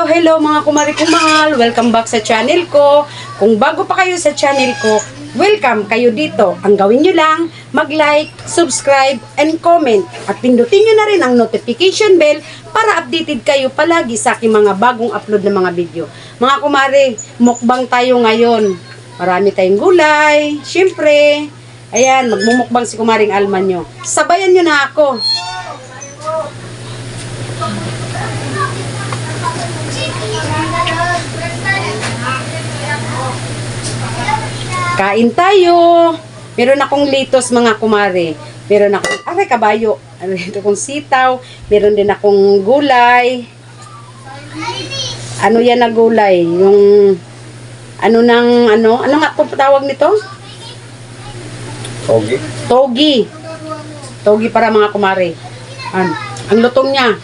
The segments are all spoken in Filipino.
Hello mga kumari kong mahal. Welcome back sa channel ko. Kung bago pa kayo sa channel ko, welcome kayo dito. Ang gawin nyo lang, mag-like, subscribe, and comment. At pindutin nyo na rin ang notification bell para updated kayo palagi sa aking mga bagong upload na mga video. Mga kumari, mukbang tayo ngayon. Marami tayong gulay. Siyempre, ayan, magmumukbang si Kumaring Alma nyo. Sabayan nyo na ako. Kain tayo. Meron akong litos mga kumare. Meron akong kabayo. Meron akong sitaw. Meron din akong gulay. Ano yan na gulay? Yung ano nga po tawag nito? Togi. Togi. Togi para mga kumare. Ang lutong niya.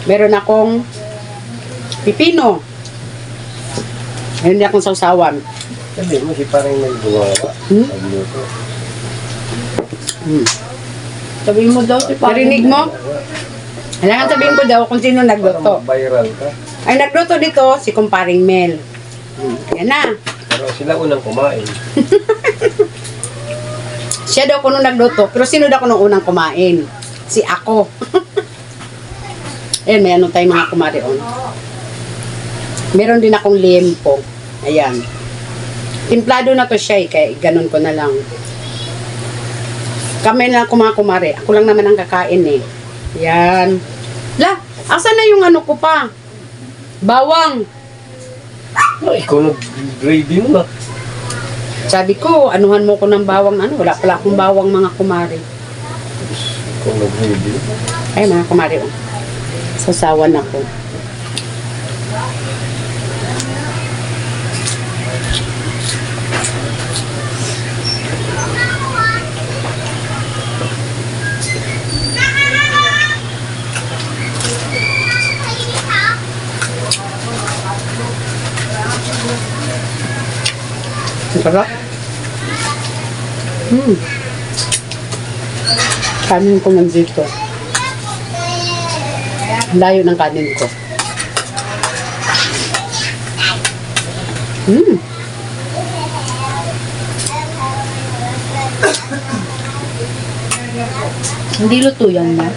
Meron akong pipino. Meron din akong sausawan. Sabi mo, si parang naggawa ka. Nagluto. Sabihin mo daw, narinig mo? Kailangan sabihin ko daw kung sino nagluto. Parang viral ka. Ay, nagluto dito, si Kumparing Mel. Yan na. Pero sila unang kumain. Siya daw kung nagluto, pero sino daw kung unang kumain? Si ako. Ayan, may ano tayong mga kumari on. Meron din akong liempo. Ayan. Timplado na to siya kaya ganun ko na lang. Kami na mga kumari. Ako lang naman ang kakain eh. Yan. La, asan na yung ano ko pa? Bawang. Ikaw nag-gravy mo na. Sabi ko, anuhan mo ko ng bawang ano. Wala pala akong bawang mga kumari. Ikaw nag-gravy. Ay mga kumari. Oh. Sasawan ako. Sarap. Kanin ko nandito. Layo ng kanin ko. Hindi luto yan na.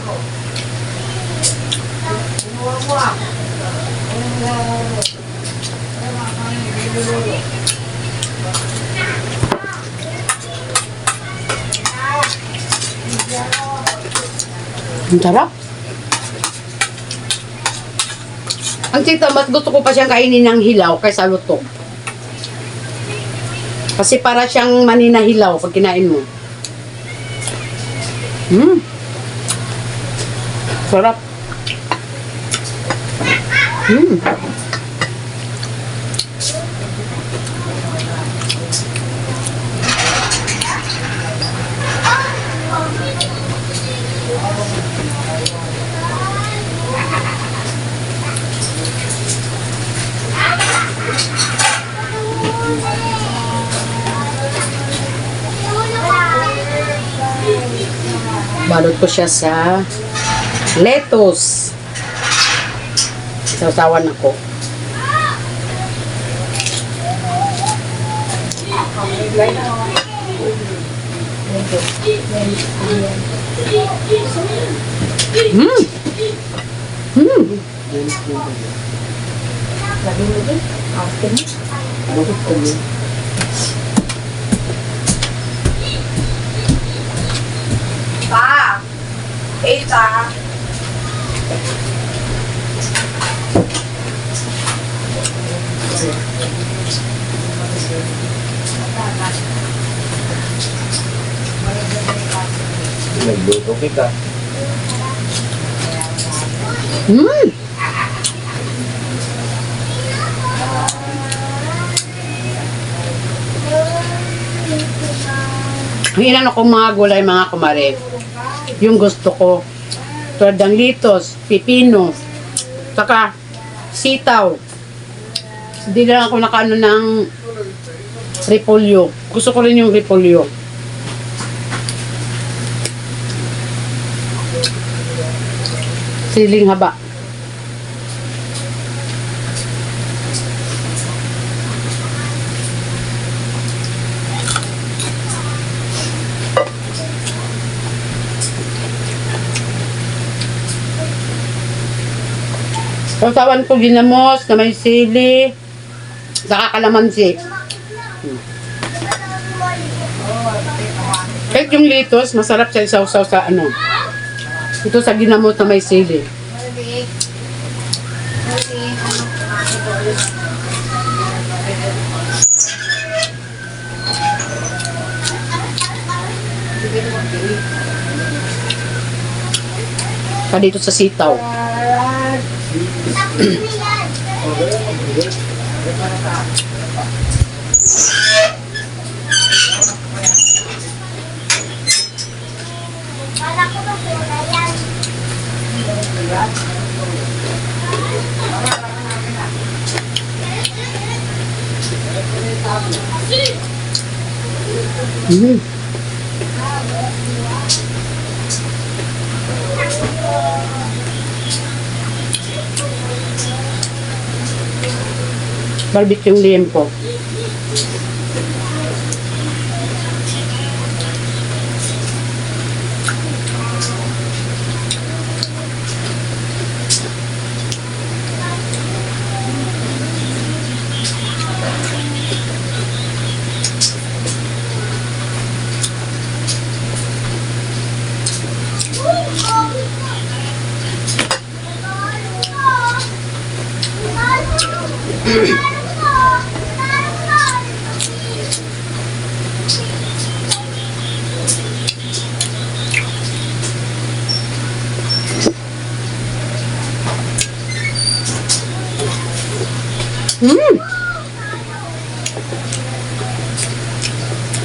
Ang sarap. Ang tita, mas gusto ko pa siyang kainin ng hilaw kaysa luto. Kasi para siyang manina hilaw pag kinain mo. Sarap. Balot ko siya sa lettuce. Sausawan ako. Pa! Eta! Nagluto kita. Ang ilan akong mga gulay mga kumare. Yung gusto ko. Tulad ng litos, pipino, saka sitaw. Hindi lang ako nakaano ng repolyo. Gusto ko rin yung repolyo. siling haba. Sausawan ko ginamos na may sili, saka kalamansi. Kahit yung litos, masarap siya isawsaw sa ano. Ito sa ginamos na may sili. Pa dito sa sitaw. Mm. Barbecue liempo.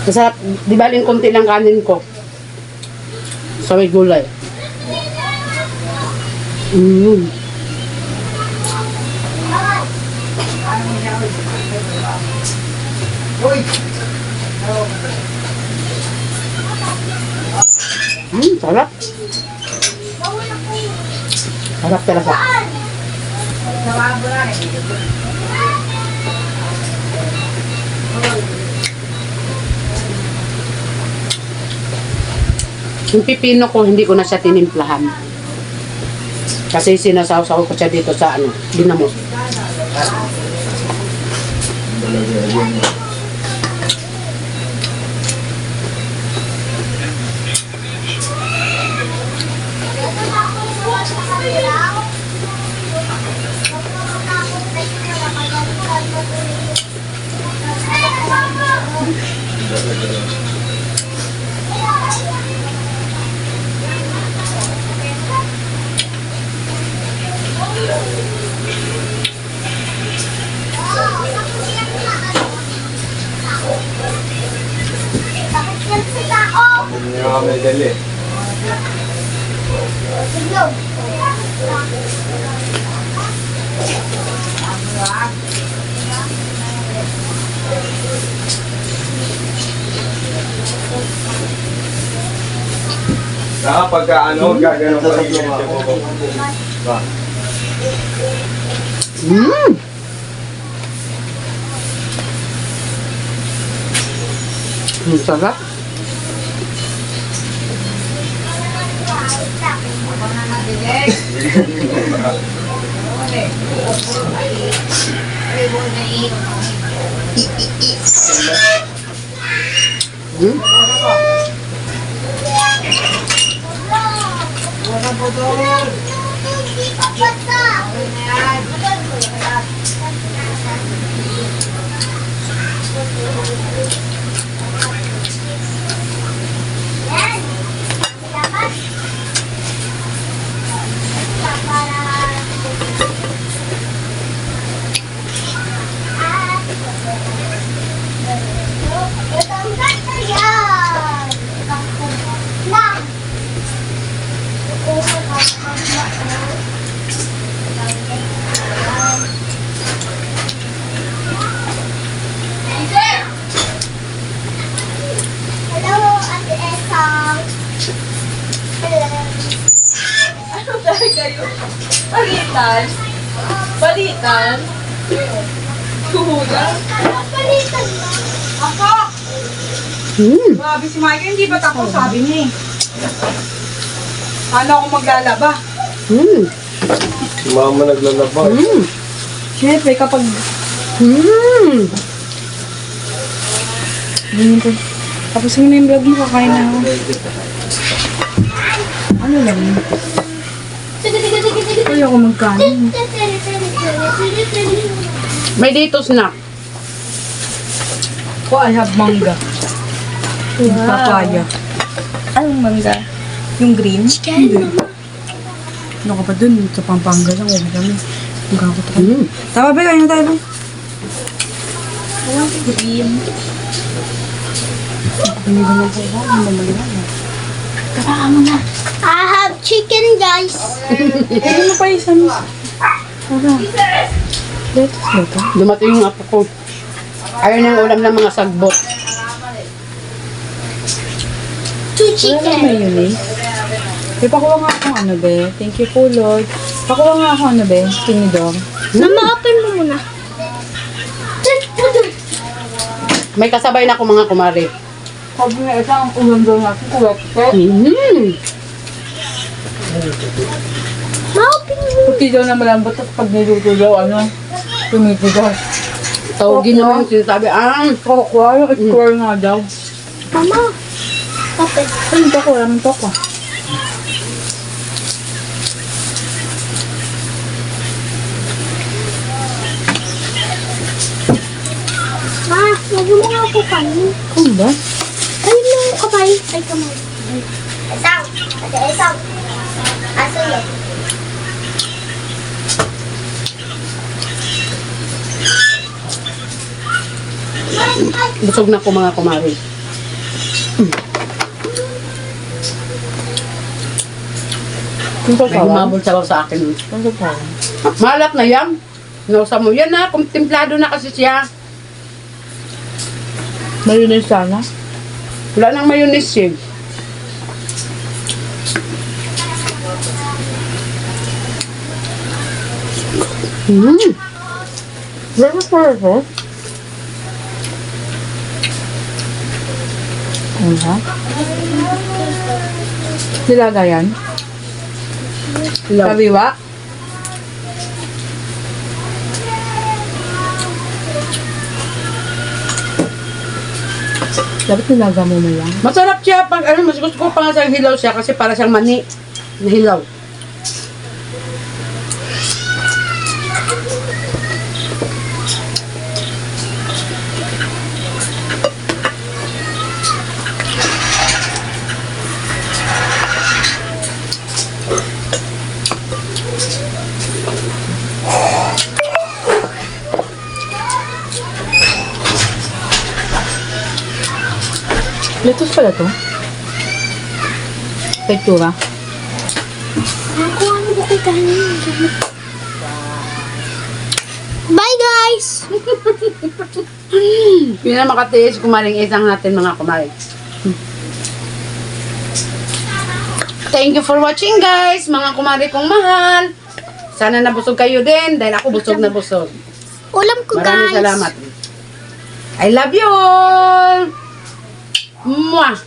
Masarap, di baling konti lang kanin ko. Sa may gulay. Sarap. Sarap talaga. Yung pipino ko, hindi ko na siya tinimplahan. Kasi sinasawsaw ko siya dito sa ano, ginamos. Hindi nga may dali. Pagka ano, gagano pa rin yung ba? Sarap. Balitan? Balitan? Kuhugan? Balitan ba? Ako! Grabe si Michael, hindi ba tapos sabi niya eh. Paano ako maglalaba? Si mama naglalaba. Siyempre, kapag tapos mo na yung vlog mo, kakain na ako. Ano lang yun? Ayoko magkain. May dito snack. Oh, I have manga. Papaya. Anong mangga? Yung green? Ano ka pa dun? Sa Pampanga lang. Huwag kami. Magkakot ako. Tama ba? Kain na tayo. Green. Kapaka mo na. I have chicken, guys. Ano mo pa isang? Let's go to. Dumating yung apo ko. Ayaw niyang ulam ng mga sagbot. Two Wala chicken. may mayonnaise. May pakuha nga akong ano, be. Thank you po, Lord. Pakuha nga ako ano, be. Tinidor. Mama, open mo muna. May kasabay na ako mga kumari. Sabi nga, isang ulam daw natin. Kuwekte. Ma, open mo. Puti daw na malambot at pag niluto daw, ano, tumitigas. Tawagin naman yung sinasabi, Kokwa, yung square nga daw. Mama, open. Ayun, toko, raming toko. Ma, wag mo nga ako kanin. Ano ba? Ayun lang yung kamay. Ay, kamay. Isang. Ate, isang. Aso yun. busog na ko mga kumari. Yung May sasawan? humabol sa akin. Yung sasawan? Malat na yan. Nausa mo yan na, kumtemplado na kasi siya. Mayonnaise sana? Wala nang mayonnaise eh. Very flavor. Ano ha? Nilaga yan? Kariwa? Dapat nilaga mo na lang. Masarap siya pag ano, mas gusto ko pa nga siyang hilaw siya kasi para siyang mani na hilaw. Lettuce pala to. Tektura. Ako, ano ba kay kanin? Bye, guys! Yun na makatiis, kumaring isang natin mga kumaring. Thank you for watching guys, mga kumari kong mahal. Sana nabusog kayo din dahil ako busog na busog. Ulam ko, Maraming guys. salamat. I love you all! Mwah!